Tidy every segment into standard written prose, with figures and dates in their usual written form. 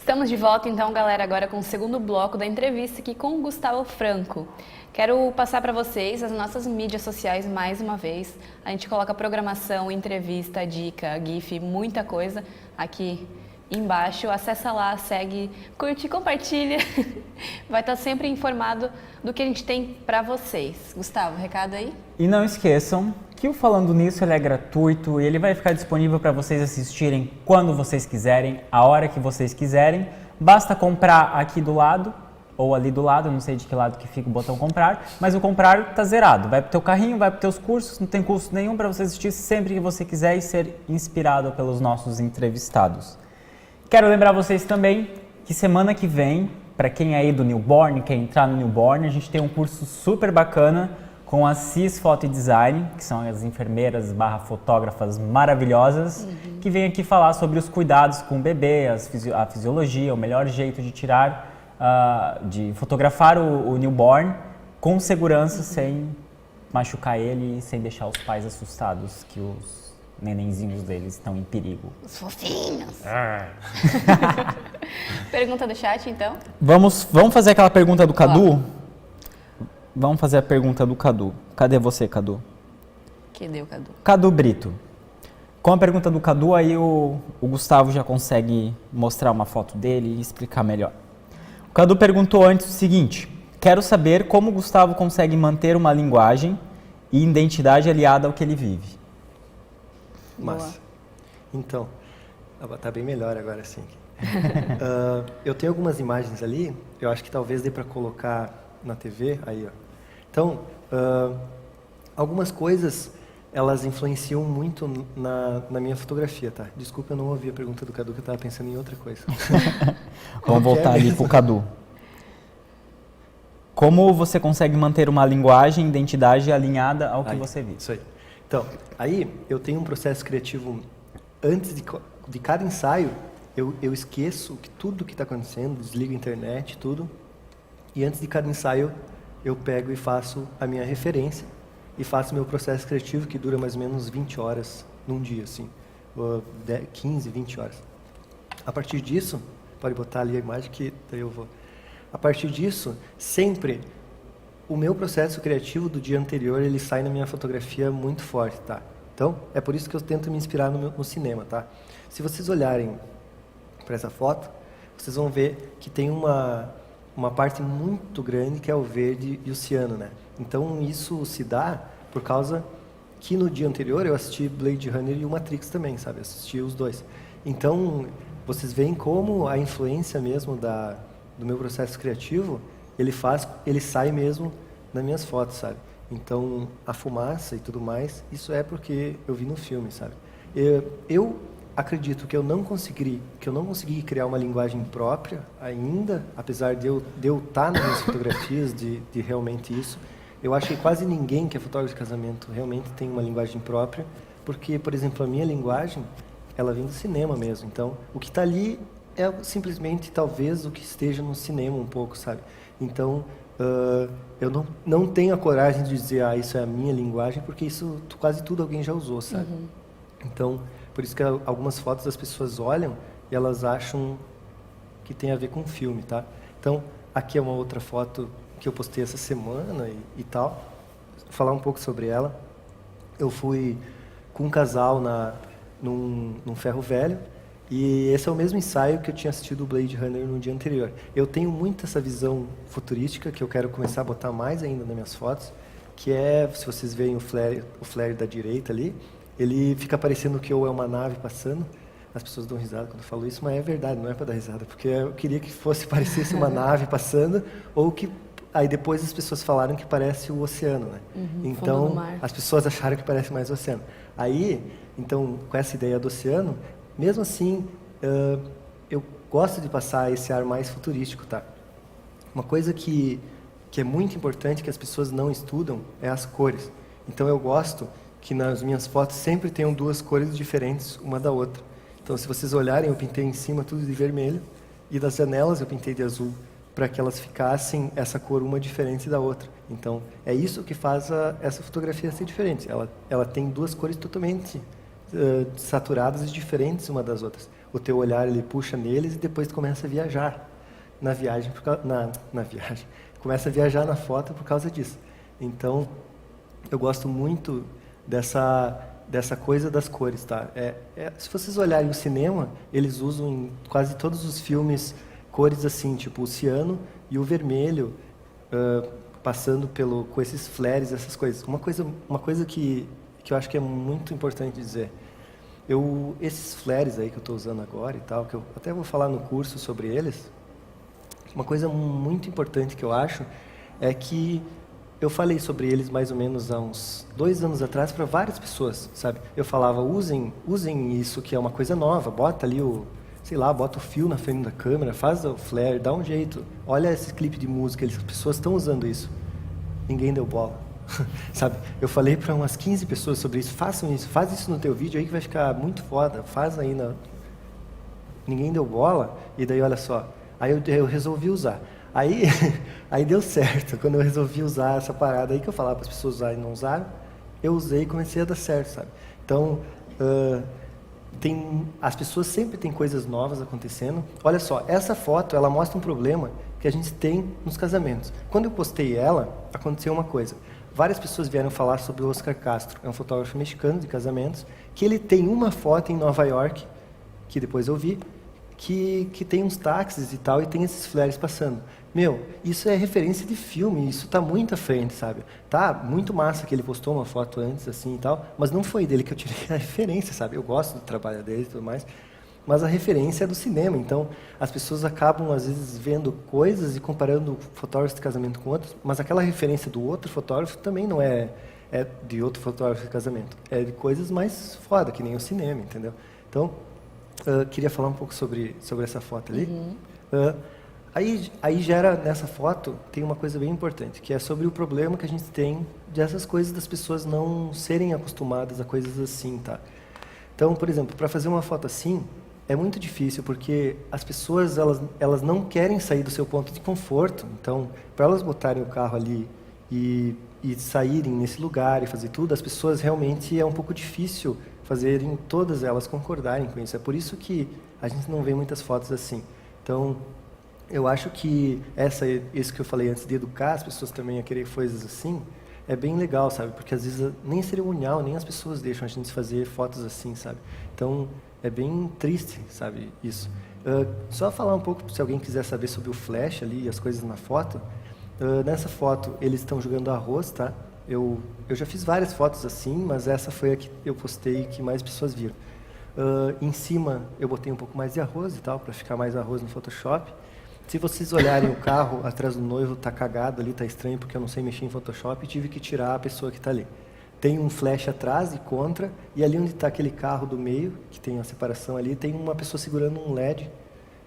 Estamos de volta então, galera, agora com o segundo bloco da entrevista aqui com o Gustavo Franco. Quero passar para vocês as nossas mídias sociais mais uma vez. A gente coloca programação, entrevista, dica, GIF, muita coisa aqui embaixo. Acessa lá, segue, curte, compartilha. Vai estar sempre informado do que a gente tem para vocês. Gustavo, recado aí? E não esqueçam que o Falando Nisso ele é gratuito e ele vai ficar disponível para vocês assistirem quando vocês quiserem, a hora que vocês quiserem. Basta comprar aqui do lado ou ali do lado, eu não sei de que lado que fica o botão comprar, mas o comprar tá zerado. Vai pro teu carrinho, vai pro teus cursos, não tem custo nenhum para você assistir sempre que você quiser e ser inspirado pelos nossos entrevistados. Quero lembrar vocês também que semana que vem, para quem é aí do Newborn, quer entrar no Newborn, a gente tem um curso super bacana com a CIS Foto e Design, que são as enfermeiras / fotógrafas maravilhosas, que vem aqui falar sobre os cuidados com o bebê, a fisiologia, o melhor jeito de tirar, de fotografar o newborn com segurança, sem machucar ele e sem deixar os pais assustados que os nenenzinhos deles estão em perigo. Os fofinhos. Pergunta do chat, então? Vamos fazer aquela pergunta do Cadu? Vamos fazer a pergunta do Cadu. Cadê você, Cadu? Cadê o Cadu? Cadu Brito. Com a pergunta do Cadu, aí o Gustavo já consegue mostrar uma foto dele e explicar melhor. O Cadu perguntou antes o seguinte: quero saber como o Gustavo consegue manter uma linguagem e identidade aliada ao que ele vive. Massa. Então, tá bem melhor agora sim. Eu tenho algumas imagens ali, eu acho que talvez dê para colocar na TV, aí ó. Então, algumas coisas, elas influenciam muito na minha fotografia, tá? Desculpa, eu não ouvi a pergunta do Cadu, que eu estava pensando em outra coisa. Vamos voltar ali pro Cadu. Como você consegue manter uma linguagem e identidade alinhada ao que você vive? Isso aí. Então, aí eu tenho um processo criativo, antes de cada ensaio, eu esqueço tudo que está acontecendo, desligo a internet, tudo, e antes de cada ensaio eu pego e faço a minha referência e faço meu processo criativo, que dura mais ou menos 20 horas num dia, assim, 15, 20 horas. A partir disso, pode botar ali a imagem que daí eu vou. A partir disso, sempre o meu processo criativo do dia anterior, ele sai na minha fotografia muito forte, tá? Então, é por isso que eu tento me inspirar no cinema, tá? Se vocês olharem para essa foto, vocês vão ver que tem uma parte muito grande que é o verde e o ciano, né? Então, isso se dá por causa que no dia anterior eu assisti Blade Runner e o Matrix também, sabe? Assisti os dois. Então, vocês veem como a influência mesmo do meu processo criativo, ele sai mesmo nas minhas fotos, sabe? Então, a fumaça e tudo mais, isso é porque eu vi no filme, sabe? Eu acredito que eu não consegui criar uma linguagem própria ainda, apesar de eu estar nas minhas fotografias, de realmente isso. Eu acho que quase ninguém que é fotógrafo de casamento realmente tem uma linguagem própria, porque, por exemplo, a minha linguagem, ela vem do cinema mesmo. Então, o que está ali é simplesmente, talvez, o que esteja no cinema um pouco, sabe? Então, eu não tenho a coragem de dizer, isso é a minha linguagem, porque isso quase tudo alguém já usou, sabe? Então, por isso que algumas fotos as pessoas olham e elas acham que tem a ver com o filme, tá? Então, aqui é uma outra foto que eu postei essa semana e tal. Vou falar um pouco sobre ela. Eu fui com um casal num ferro velho, e esse é o mesmo ensaio que eu tinha assistido o Blade Runner no dia anterior. Eu tenho muito essa visão futurística, que eu quero começar a botar mais ainda nas minhas fotos, que é, se vocês veem o flare da direita ali, ele fica parecendo que ou é uma nave passando. As pessoas dão risada quando eu falo isso, mas é verdade, não é para dar risada, porque eu queria que parecesse uma nave passando, ou que aí depois as pessoas falaram que parece o oceano, né? Então, as pessoas acharam que parece mais o oceano. Aí, então, com essa ideia do oceano, mesmo assim, eu gosto de passar esse ar mais futurístico, tá? Uma coisa que é muito importante, que as pessoas não estudam, é as cores. Então, eu gosto que nas minhas fotos sempre tenham duas cores diferentes uma da outra. Então, se vocês olharem, eu pintei em cima tudo de vermelho, e das janelas eu pintei de azul, para que elas ficassem essa cor uma diferente da outra. Então, é isso que faz essa fotografia ser diferente. Ela tem duas cores totalmente saturadas e diferentes uma das outras. O teu olhar ele puxa neles e depois tu começa a viajar na viagem, na viagem. Começa a viajar na foto por causa disso. Então, eu gosto muito dessa coisa das cores, tá? Se vocês olharem o cinema, eles usam em quase todos os filmes cores assim, tipo o ciano e o vermelho, passando com esses flares, essas coisas. Uma coisa que eu acho que é muito importante dizer. Esses flares aí que eu estou usando agora e tal, que eu até vou falar no curso sobre eles, uma coisa muito importante que eu acho é que eu falei sobre eles mais ou menos há uns 2 anos atrás para várias pessoas, sabe? Eu falava, usem isso que é uma coisa nova, bota ali bota o fio na frente da câmera, faz o flare, dá um jeito. Olha esse clipe de música, as pessoas estão usando isso. Ninguém deu bola. Sabe? Eu falei para umas 15 pessoas sobre isso, façam isso, faz isso no teu vídeo aí que vai ficar muito foda, faz aí Ninguém deu bola, e daí olha só, aí eu resolvi usar. Aí deu certo, quando eu resolvi usar essa parada aí que eu falava para as pessoas usarem e não usaram, eu usei e comecei a dar certo, sabe? Então, as pessoas sempre têm coisas novas acontecendo. Olha só, essa foto, ela mostra um problema que a gente tem nos casamentos. Quando eu postei ela, aconteceu uma coisa. Várias pessoas vieram falar sobre o Oscar Castro, é um fotógrafo mexicano de casamentos, que ele tem uma foto em Nova York, que depois eu vi, que tem uns táxis e tal, e tem esses flares passando. Meu, isso é referência de filme, isso tá muito à frente, sabe? Tá muito massa que ele postou uma foto antes, assim e tal, mas não foi dele que eu tirei a referência, sabe? Eu gosto do trabalho dele e tudo mais, mas a referência é do cinema, então as pessoas acabam, às vezes, vendo coisas e comparando fotógrafos de casamento com outros, mas aquela referência do outro fotógrafo também não é de outro fotógrafo de casamento, é de coisas mais foda, que nem o cinema, entendeu? Então, queria falar um pouco sobre essa foto ali. Aí gera, nessa foto, tem uma coisa bem importante, que é sobre o problema que a gente tem dessas coisas das pessoas não serem acostumadas a coisas assim, tá? Então, por exemplo, para fazer uma foto assim, é muito difícil, porque as pessoas, elas não querem sair do seu ponto de conforto. Então, para elas botarem o carro ali e saírem nesse lugar e fazer tudo, as pessoas realmente é um pouco difícil fazerem todas elas concordarem com isso. É por isso que a gente não vê muitas fotos assim. Então, eu acho que isso que eu falei antes de educar as pessoas também a querer coisas assim, é bem legal, sabe? Porque às vezes nem cerimonial, nem as pessoas deixam a gente fazer fotos assim, sabe? Então, é bem triste, sabe, isso. Só falar um pouco, se alguém quiser saber sobre o flash ali e as coisas na foto. Nessa foto, eles estão jogando arroz, tá? Eu já fiz várias fotos assim, mas essa foi a que eu postei que mais pessoas viram. Em cima, eu botei um pouco mais de arroz e tal, para ficar mais arroz no Photoshop. Se vocês olharem o carro atrás do noivo, tá cagado ali, tá estranho, porque eu não sei mexer em Photoshop e tive que tirar a pessoa que está ali. Tem um flash atrás e contra, e ali onde está aquele carro do meio, que tem a separação ali, tem uma pessoa segurando um LED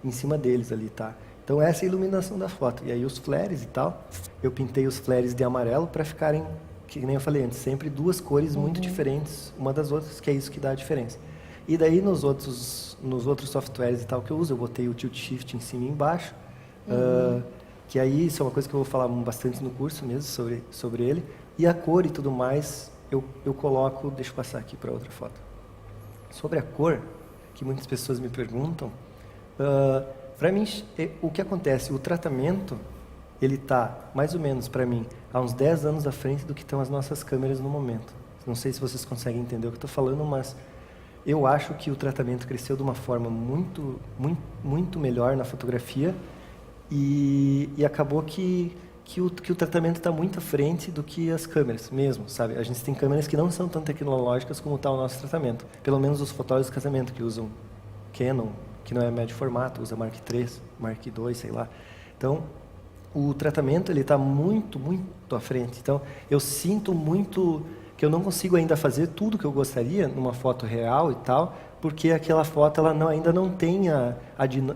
em cima deles ali, tá? Então essa é a iluminação da foto. E aí os flares e tal, eu pintei os flares de amarelo para ficarem, que nem eu falei antes, sempre 2 cores muito diferentes uma das outras, que é isso que dá a diferença. E daí nos outros softwares e tal que eu uso, eu botei o tilt shift em cima e embaixo, que aí isso é uma coisa que eu vou falar bastante no curso mesmo sobre ele. E a cor e tudo mais, eu coloco, deixa eu passar aqui para outra foto. Sobre a cor, que muitas pessoas me perguntam, para mim, o que acontece, o tratamento, ele está, mais ou menos para mim, há uns 10 anos à frente do que estão as nossas câmeras no momento. Não sei se vocês conseguem entender o que eu estou falando, mas eu acho que o tratamento cresceu de uma forma muito, muito, muito melhor na fotografia e acabou que o tratamento está muito à frente do que as câmeras mesmo, sabe? A gente tem câmeras que não são tão tecnológicas como está o nosso tratamento. Pelo menos os fotógrafos de casamento que usam Canon, que não é médio formato, usa Mark III, Mark II, sei lá. Então, o tratamento ele está muito, muito à frente. Então, eu sinto muito que eu não consigo ainda fazer tudo que eu gostaria numa foto real e tal, porque aquela foto ela ainda não tem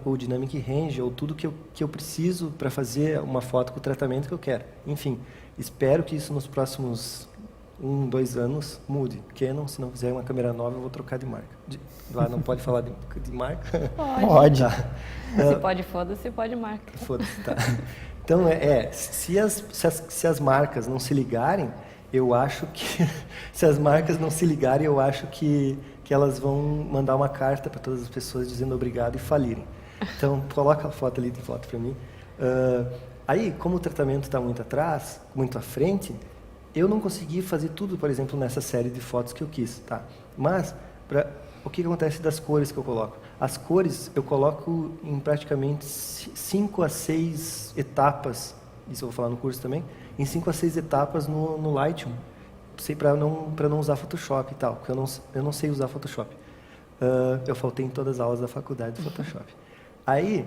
o dynamic range ou tudo que eu preciso para fazer uma foto com o tratamento que eu quero. Enfim, espero que isso nos próximos 1, 2 anos mude. Canon, se não fizer uma câmera nova, eu vou trocar de marca. Lá não pode falar de marca? Pode. Tá. Se pode, foda-se, pode marca. Foda-se, tá. Então, se as marcas não se ligarem, eu acho que... se as marcas não se ligarem, eu acho que que elas vão mandar uma carta para todas as pessoas dizendo obrigado e falirem. Então, coloca a foto ali de foto para mim. Aí, como o tratamento está muito atrás, muito à frente, eu não consegui fazer tudo, por exemplo, nessa série de fotos que eu quis, tá? Mas, o que acontece das cores que eu coloco? As cores eu coloco em praticamente 5 a 6 etapas, isso eu vou falar no curso também, em 5 a 6 etapas no Lightroom, para não usar Photoshop e tal, porque eu não sei usar Photoshop. Eu faltei em todas as aulas da faculdade de Photoshop. Aí,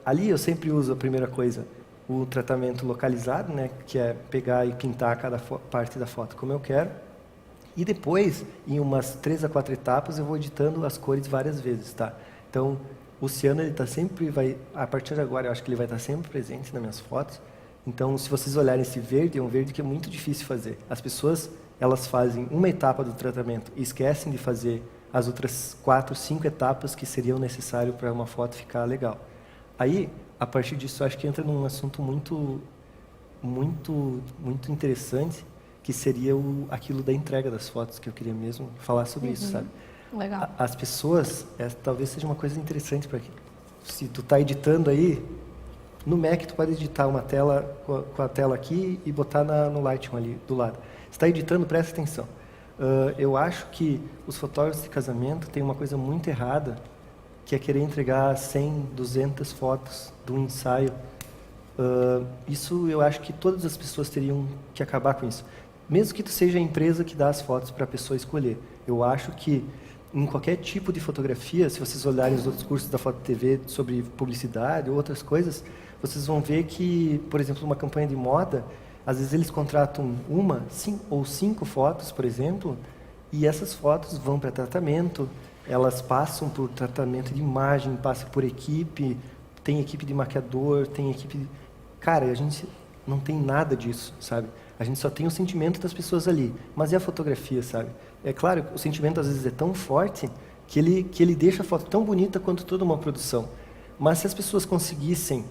ali eu sempre uso a primeira coisa, o tratamento localizado, né, que é pegar e pintar cada parte da foto como eu quero. E depois, em umas 3 a 4 etapas, eu vou editando as cores várias vezes, tá? Então, o ciano, ele a partir de agora, eu acho que ele vai estar sempre presente nas minhas fotos. Então, se vocês olharem esse verde, é um verde que é muito difícil fazer. As pessoas, elas fazem uma etapa do tratamento e esquecem de fazer as outras 4, 5 etapas que seriam necessárias para uma foto ficar legal. Aí, a partir disso, eu acho que entra num assunto muito interessante, que seria aquilo da entrega das fotos, que eu queria mesmo falar sobre isso, sabe? Legal. As pessoas, talvez seja uma coisa interessante para que, se tu tá editando aí, no Mac tu pode editar uma tela com a tela aqui e botar no Lightroom ali do lado. Se está editando, presta atenção. Eu acho que os fotógrafos de casamento têm uma coisa muito errada, que é querer entregar 100, 200 fotos de um ensaio. Isso eu acho que todas as pessoas teriam que acabar com isso. Mesmo que tu seja a empresa que dá as fotos para a pessoa escolher. Eu acho que em qualquer tipo de fotografia, se vocês olharem os outros cursos da Foto TV sobre publicidade ou outras coisas, vocês vão ver que, por exemplo, uma campanha de moda, às vezes eles contratam 1 ou 5 fotos, por exemplo, e essas fotos vão para tratamento, elas passam por tratamento de imagem, passam por equipe, tem equipe de maquiador, tem equipe... Cara, a gente não tem nada disso, sabe? A gente só tem o sentimento das pessoas ali. Mas e a fotografia, sabe? É claro, o sentimento às vezes é tão forte que ele deixa a foto tão bonita quanto toda uma produção. Mas se as pessoas conseguissem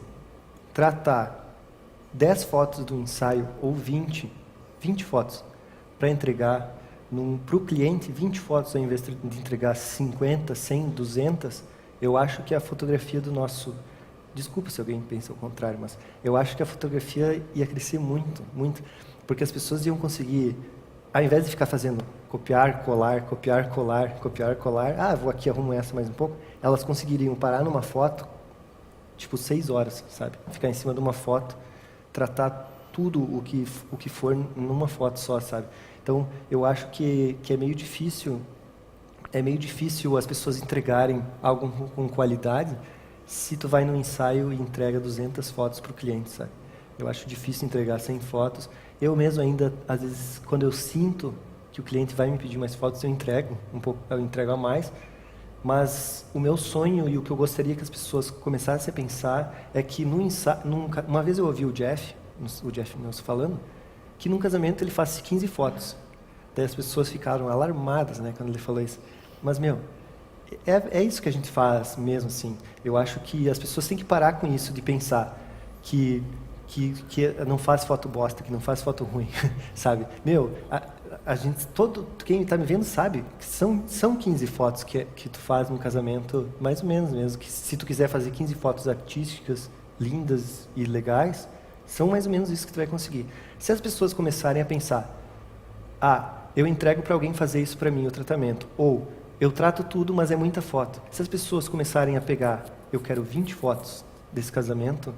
tratar 10 fotos do ensaio ou 20 fotos para entregar para o cliente, 20 fotos ao invés de entregar 50, 100, 200, eu acho que a fotografia do nosso... Desculpa se alguém pensa o contrário, mas eu acho que a fotografia ia crescer muito, muito, porque as pessoas iam conseguir, ao invés de ficar fazendo copiar, colar, copiar, colar, copiar, colar, vou aqui, arrumo essa mais um pouco, elas conseguiriam parar numa foto, tipo 6 horas, sabe? Ficar em cima de uma foto, tratar tudo o que for numa foto só, sabe? Então, eu acho que é meio difícil as pessoas entregarem algo com qualidade, se tu vai no ensaio e entrega 200 fotos para o cliente, sabe? Eu acho difícil entregar 100 fotos. Eu mesmo ainda, às vezes, quando eu sinto que o cliente vai me pedir mais fotos, eu entrego eu entrego a mais. Mas o meu sonho e o que eu gostaria que as pessoas começassem a pensar é que no ensaio... Uma vez eu ouvi o Jeff Nelson falando que num casamento ele faz 15 fotos. Daí as pessoas ficaram alarmadas, né, quando ele falou isso. Mas, é isso que a gente faz mesmo, assim. Eu acho que as pessoas têm que parar com isso, de pensar que não faz foto bosta, que não faz foto ruim, sabe? A gente, quem está me vendo sabe que são 15 fotos que tu faz num casamento, mais ou menos mesmo, que se tu quiser fazer 15 fotos artísticas, lindas e legais, são mais ou menos isso que tu vai conseguir. Se as pessoas começarem a pensar, eu entrego para alguém fazer isso para mim, o tratamento, ou eu trato tudo, mas é muita foto. Se as pessoas começarem a pegar, eu quero 20 fotos desse casamento,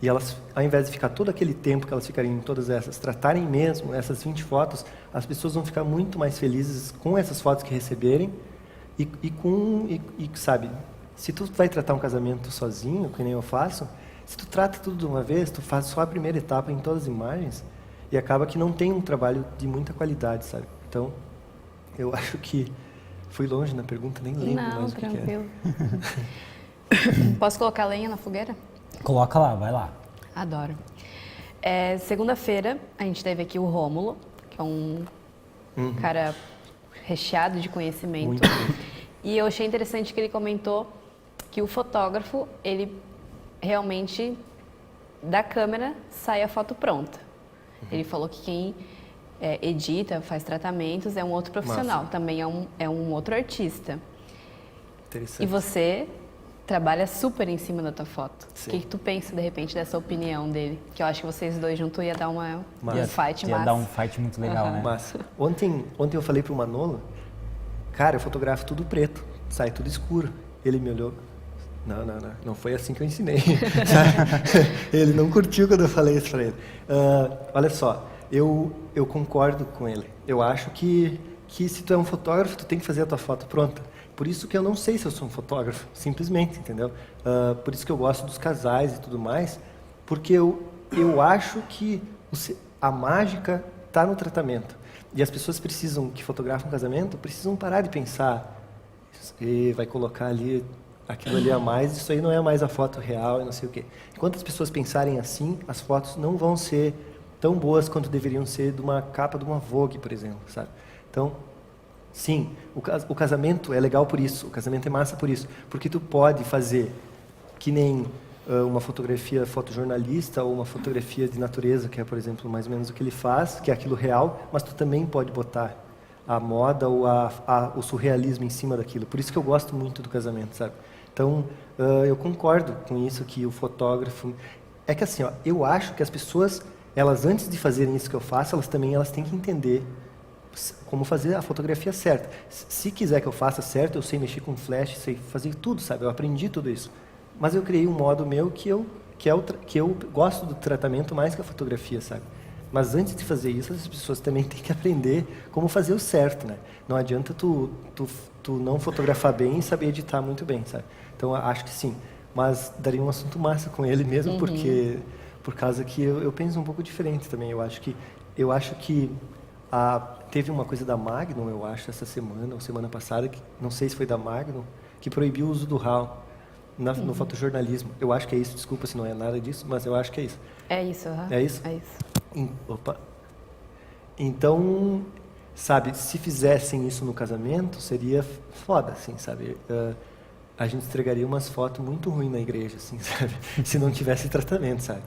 e elas, ao invés de ficar todo aquele tempo que elas ficariam em todas essas, tratarem mesmo essas 20 fotos, as pessoas vão ficar muito mais felizes com essas fotos que receberem, sabe, se tu vai tratar um casamento sozinho, que nem eu faço, se tu trata tudo de uma vez, tu faz só a primeira etapa em todas as imagens, e acaba que não tem um trabalho de muita qualidade, sabe? Então, eu acho que fui longe na pergunta, nem lembro mais o que tranquilo. Posso colocar lenha na fogueira? Coloca lá, vai lá. Adoro. Segunda-feira, a gente teve aqui o Rômulo, que é um cara recheado de conhecimento. Muito. E eu achei interessante que ele comentou que o fotógrafo, ele realmente, da câmera, sai a foto pronta. Ele falou que quem edita, faz tratamentos, é um outro profissional, também é um outro artista. Interessante. E você trabalha super em cima da tua foto. Sim. O que tu pensa, de repente, dessa opinião dele? Que eu acho que vocês dois juntos ia dar um fight Ia massa. dar um fight muito legal, né? Massa. Ontem eu falei pro Manolo, cara, eu fotografo tudo preto, sai tudo escuro. Ele me olhou, não foi assim que eu ensinei. Ele não curtiu quando eu falei isso pra ele. Olha só, eu concordo com ele. Eu acho que se tu é um fotógrafo, tu tem que fazer a tua foto pronta. Por isso que eu não sei se eu sou um fotógrafo, simplesmente, entendeu? Por isso que eu gosto dos casais e tudo mais, porque eu acho que a mágica está no tratamento. E as pessoas que fotografam um casamento, precisam parar de pensar e vai colocar ali aquilo ali a mais, isso aí não é mais a foto real e não sei o quê. Enquanto as pessoas pensarem assim, as fotos não vão ser tão boas quanto deveriam ser de uma capa de uma Vogue, por exemplo, sabe? Então, sim, o casamento é legal por isso, o casamento é massa por isso, porque tu pode fazer que nem uma fotografia fotojornalista ou uma fotografia de natureza, que é, por exemplo, mais ou menos o que ele faz, que é aquilo real, mas tu também pode botar a moda ou o surrealismo em cima daquilo. Por isso que eu gosto muito do casamento, sabe? Então, eu concordo com isso, que o fotógrafo... É que assim, ó, eu acho que as pessoas, elas antes de fazerem isso que eu faço, elas têm que entender como fazer a fotografia certa. Se quiser que eu faça certo, eu sei mexer com flash, sei fazer tudo, sabe? Eu aprendi tudo isso. Mas eu criei um modo meu que eu gosto do tratamento mais que a fotografia, sabe? Mas antes de fazer isso, as pessoas também têm que aprender como fazer o certo, né? Não adianta tu não fotografar bem e saber editar muito bem, sabe? Então, acho que sim. Mas daria um assunto massa com ele mesmo, porque por causa que eu penso um pouco diferente também. Eu acho que teve uma coisa da Magnum, eu acho, essa semana ou semana passada, que não sei se foi da Magnum, que proibiu o uso do RAW no fotojornalismo. Eu acho que é isso, desculpa se não é nada disso, mas eu acho que é isso. É isso, É isso? É isso. Opa. Então, sabe, se fizessem isso no casamento, seria foda, assim, sabe? A gente entregaria umas fotos muito ruins na igreja, assim, sabe? Se não tivesse tratamento, sabe?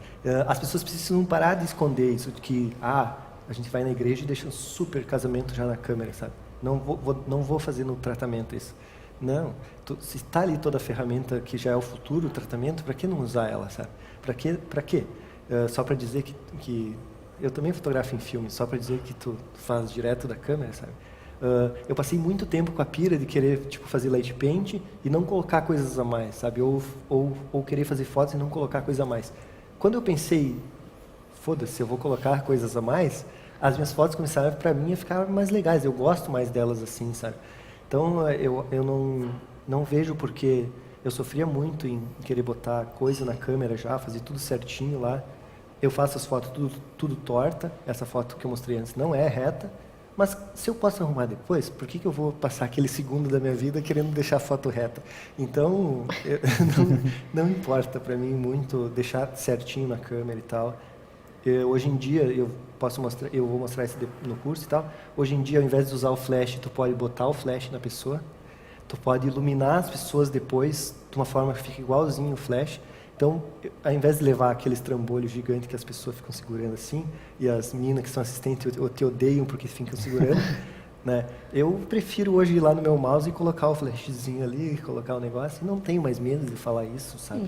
As pessoas precisam parar de esconder isso, de que, a gente vai na igreja e deixa um super casamento já na câmera, sabe? Não vou fazer no tratamento isso. Não, se está ali toda a ferramenta que já é o futuro, o tratamento, para que não usar ela, sabe? Para quê? Só para dizer que eu também fotografo em filme, só para dizer que tu faz direto da câmera, sabe? Eu passei muito tempo com a pira de querer tipo fazer light paint e não colocar coisas a mais, sabe? Ou querer fazer fotos e não colocar coisa a mais. Quando eu pensei, foda-se, eu vou colocar coisas a mais, as minhas fotos começaram para mim a ficar mais legais. Eu gosto mais delas assim, sabe? Então eu não vejo porque eu sofria muito em querer botar coisa na câmera já, fazer tudo certinho lá. Eu faço as fotos tudo torta. Essa foto que eu mostrei antes não é reta. Mas se eu posso arrumar depois, por que eu vou passar aquele segundo da minha vida querendo deixar a foto reta? Então, não importa para mim muito deixar certinho na câmera e tal. Hoje em dia, eu vou mostrar isso no curso e tal. Hoje em dia, ao invés de usar o flash, tu pode botar o flash na pessoa. Tu pode iluminar as pessoas depois de uma forma que fica igualzinho o flash. Então, ao invés de levar aqueles trambolhos gigantes que as pessoas ficam segurando assim, e as minas que são assistentes te odeiam porque ficam segurando, né? Eu prefiro hoje ir lá no meu mouse e colocar o flashzinho ali, colocar o negócio, e não tenho mais medo de falar isso, sabe?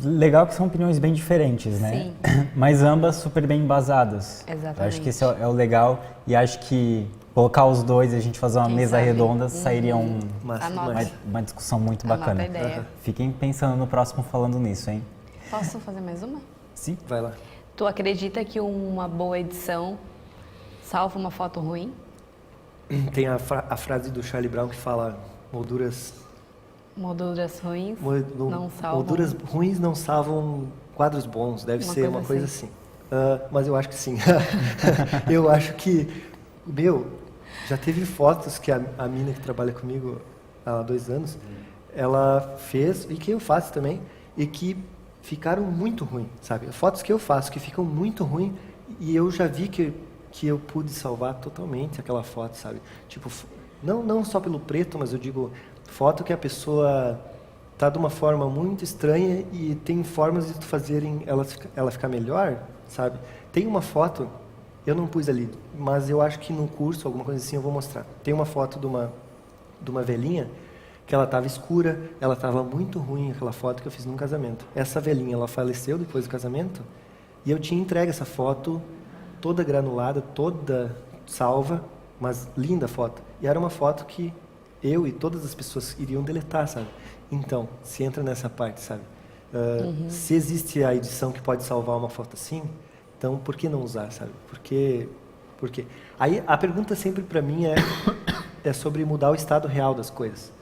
Legal que são opiniões bem diferentes, né? Sim. Mas ambas super bem embasadas. Exatamente. Eu acho que esse é o legal, e acho que colocar os dois e a gente fazer uma mesa redonda sairia uma discussão muito bacana. Anota a ideia. Fiquem pensando no próximo falando nisso, hein? Posso fazer mais uma? Sim. Vai lá. Tu acredita que uma boa edição salva uma foto ruim? Tem a frase do Charlie Brown que fala: molduras ruins não salvam. Molduras ruins não salvam quadros bons. Deve ser uma coisa assim. Mas eu acho que sim. Eu acho que, já teve fotos que a mina que trabalha comigo há 2 anos, ela fez, e que eu faço também, e que ficaram muito ruins, sabe? Fotos que eu faço que ficam muito ruins, e eu já vi que eu pude salvar totalmente aquela foto, sabe? Tipo, não só pelo preto, mas eu digo, foto que a pessoa tá de uma forma muito estranha e tem formas de tu fazerem ela ficar melhor, sabe? Tem uma foto Eu não pus ali, mas eu acho que no curso, alguma coisa assim, eu vou mostrar. Tem uma foto de uma velhinha que ela estava escura, ela estava muito ruim, aquela foto que eu fiz num casamento. Essa velhinha, ela faleceu depois do casamento e eu tinha entregue essa foto toda granulada, toda salva, mas linda a foto. E era uma foto que eu e todas as pessoas iriam deletar, sabe? Então, se entra nessa parte, sabe? Se existe a edição que pode salvar uma foto assim, então por que não usar, sabe? Por quê? Aí a pergunta sempre para mim é sobre mudar o estado real das coisas.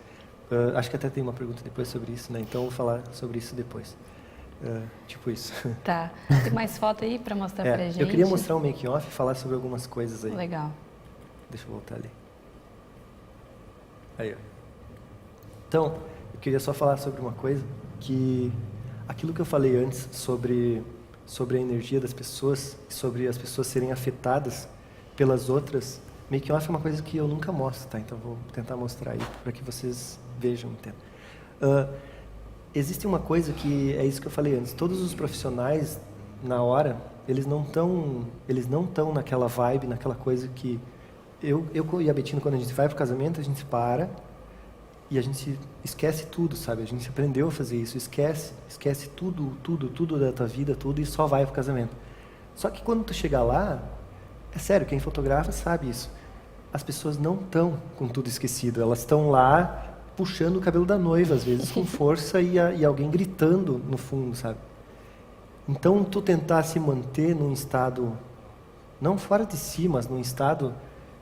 Acho que até tem uma pergunta depois sobre isso, né? Então eu vou falar sobre isso depois. Tipo isso. Tá. Tem mais foto aí para mostrar pra gente? Eu queria mostrar um making off e falar sobre algumas coisas aí. Legal. Deixa eu voltar ali. Aí, ó. Então, eu queria só falar sobre uma coisa, que aquilo que eu falei antes sobre a energia das pessoas, sobre as pessoas serem afetadas pelas outras, making off é uma coisa que eu nunca mostro, tá? Então vou tentar mostrar aí para que vocês vejam, entendam. Existe uma coisa que é isso que eu falei antes. Todos os profissionais na hora, eles não estão naquela vibe, naquela coisa que eu e a Betina, quando a gente vai pro casamento, a gente para e a gente esquece tudo, sabe? A gente aprendeu a fazer isso, esquece tudo da tua vida, tudo, e só vai pro casamento. Só que quando tu chegar lá, é sério, quem fotografa sabe isso. As pessoas não estão com tudo esquecido, elas estão lá puxando o cabelo da noiva, às vezes com força, e alguém gritando no fundo, sabe? Então, tu tentar se manter num estado, não fora de si, mas num estado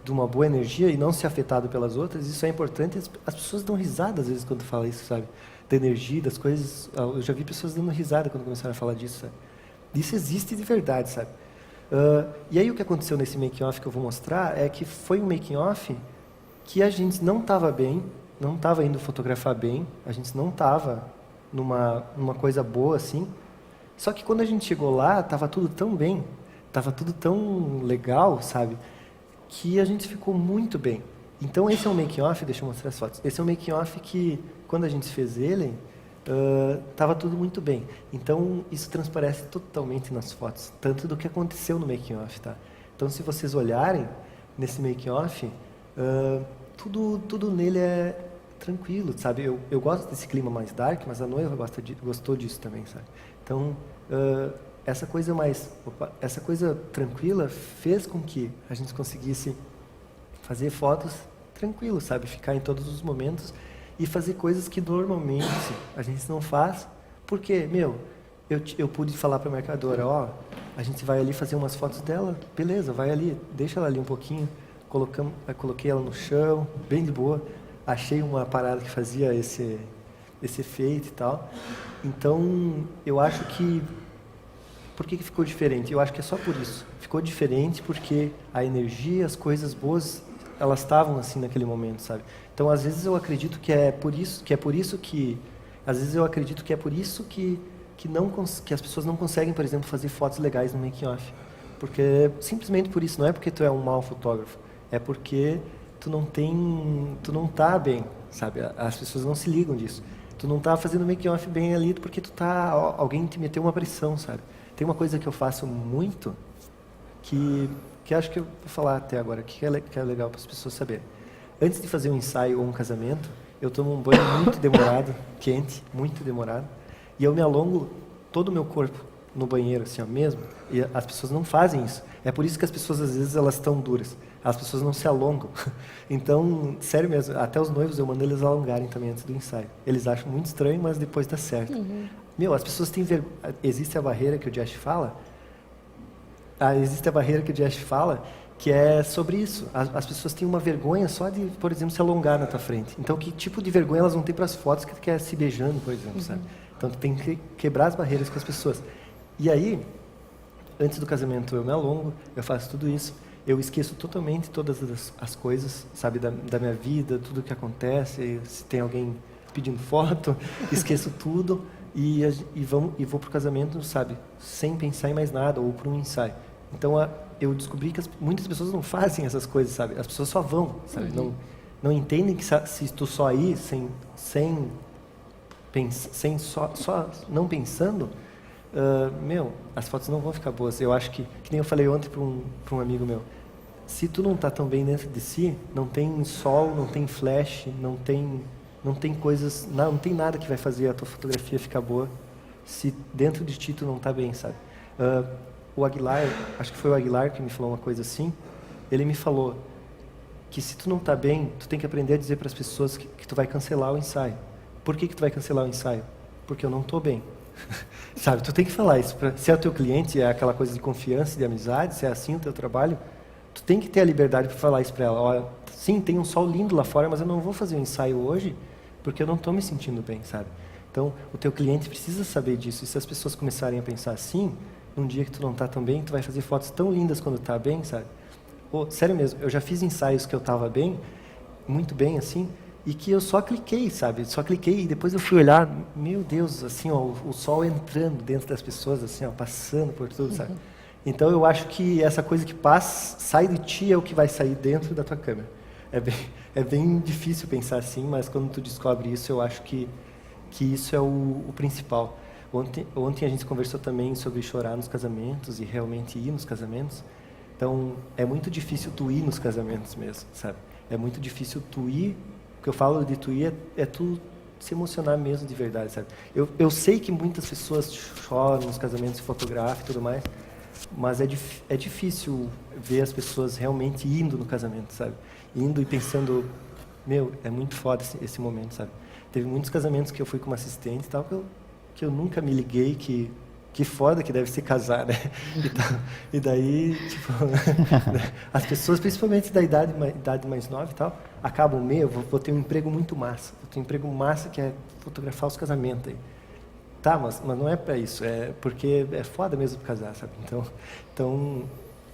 de uma boa energia e não ser afetado pelas outras, isso é importante. As pessoas dão risada às vezes quando tu fala isso, sabe? Da energia, das coisas. Eu já vi pessoas dando risada quando começaram a falar disso, sabe? Isso existe de verdade, sabe? E aí o que aconteceu nesse making-off que eu vou mostrar é que foi um making-off que a gente não estava bem, não estava indo fotografar bem, a gente não estava numa coisa boa assim. Só que quando a gente chegou lá, estava tudo tão bem, estava tudo tão legal, sabe? Que a gente ficou muito bem. Então esse é um making-off, deixa eu mostrar as fotos. Esse é um making-off que, quando a gente fez ele, estava tudo muito bem. Então isso transparece totalmente nas fotos, tanto do que aconteceu no making-off, tá? Então se vocês olharem nesse making-off, tudo nele é tranquilo, sabe? Eu gosto desse clima mais dark, mas a noiva gostou disso também, sabe? Então essa coisa tranquila fez com que a gente conseguisse fazer fotos tranquilos, sabe? Ficar em todos os momentos e fazer coisas que normalmente a gente não faz, porque, eu pude falar para a marcadora, a gente vai ali fazer umas fotos dela, beleza, vai ali, deixa ela ali um pouquinho, coloquei ela no chão, bem de boa, achei uma parada que fazia esse efeito e tal. Então, eu acho que... Por que ficou diferente? Eu acho que é só por isso. Ficou diferente porque a energia, as coisas boas, elas estavam assim naquele momento, sabe? Então, às vezes eu acredito que é por isso que as pessoas não conseguem, por exemplo, fazer fotos legais no making-off. Porque simplesmente por isso, não é porque tu é um mau fotógrafo, é porque tu não tá bem, sabe? As pessoas não se ligam disso. Tu não tá fazendo make-off bem ali porque alguém te meteu uma pressão, sabe? Tem uma coisa que eu faço muito, que acho que eu vou falar até agora, que é legal para as pessoas saberem. Antes de fazer um ensaio ou um casamento, eu tomo um banho muito demorado, quente, muito demorado, e eu me alongo todo o meu corpo no banheiro, assim, ó, mesmo, e as pessoas não fazem isso. É por isso que as pessoas, às vezes, elas estão duras. As pessoas não se alongam. Então, sério mesmo, até os noivos eu mando eles alongarem também antes do ensaio. Eles acham muito estranho, mas depois dá certo. As pessoas têm vergonha. Existe a barreira que o Josh fala, que é sobre isso. As pessoas têm uma vergonha só de, por exemplo, se alongar na tua frente. Então, que tipo de vergonha elas vão ter para as fotos que tu quer se beijando, por exemplo, sabe? Então, tu tem que quebrar as barreiras com as pessoas. E aí, antes do casamento, eu me alongo, eu faço tudo isso. Eu esqueço totalmente todas as coisas, sabe, da minha vida, tudo que acontece, se tem alguém pedindo foto, esqueço tudo e vou pro casamento, sabe, sem pensar em mais nada, ou para um ensaio. Então, eu descobri que muitas pessoas não fazem essas coisas, sabe, as pessoas só vão, sabe, não entendem que se tu só ir, não pensando, as fotos não vão ficar boas. Eu acho que nem eu falei ontem para um amigo meu, se tu não está tão bem dentro de si, não tem sol, não tem flash, não tem coisas, não tem nada que vai fazer a tua fotografia ficar boa se dentro de ti tu não está bem, sabe? O Aguilar, acho que foi o Aguilar que me falou uma coisa assim, ele me falou que se tu não está bem, tu tem que aprender a dizer para as pessoas que tu vai cancelar o ensaio. Por que tu vai cancelar o ensaio? Porque eu não estou bem. Sabe, tu tem que falar isso. Se é o teu cliente, é aquela coisa de confiança, de amizade, se é assim o teu trabalho, tu tem que ter a liberdade para falar isso para ela. Olha, sim, tem um sol lindo lá fora, mas eu não vou fazer um ensaio hoje porque eu não estou me sentindo bem, sabe? Então, o teu cliente precisa saber disso. E se as pessoas começarem a pensar assim, num dia que tu não está tão bem, tu vai fazer fotos tão lindas quando está bem, sabe? Sério mesmo, eu já fiz ensaios que eu estava bem, muito bem, assim, e que eu só cliquei, sabe? Só cliquei e depois eu fui olhar, meu Deus, assim, ó, o sol entrando dentro das pessoas, assim, ó, passando por tudo, sabe? Então eu acho que essa coisa que passa, sai de ti é o que vai sair dentro da tua câmera. É bem difícil pensar assim, mas quando tu descobre isso, eu acho que isso é o principal. Ontem a gente conversou também sobre chorar nos casamentos e realmente ir nos casamentos. Então, é muito difícil tu ir nos casamentos mesmo, sabe? É muito difícil tu ir, o que eu falo de tu ir é tu se emocionar mesmo de verdade, sabe? Eu sei que muitas pessoas choram nos casamentos, fotografam e tudo mais, mas é difícil ver as pessoas realmente indo no casamento, sabe? Indo e pensando, é muito foda esse momento, sabe? Teve muitos casamentos que eu fui como assistente e tal, que eu nunca me liguei que foda que deve ser casar, né? E daí, tipo, as pessoas, principalmente da idade mais nova e tal, acabam, vou ter um emprego muito massa. Vou ter um emprego massa que é fotografar os casamentos aí. Tá, mas não é para isso, é porque é foda mesmo casar, sabe? Então,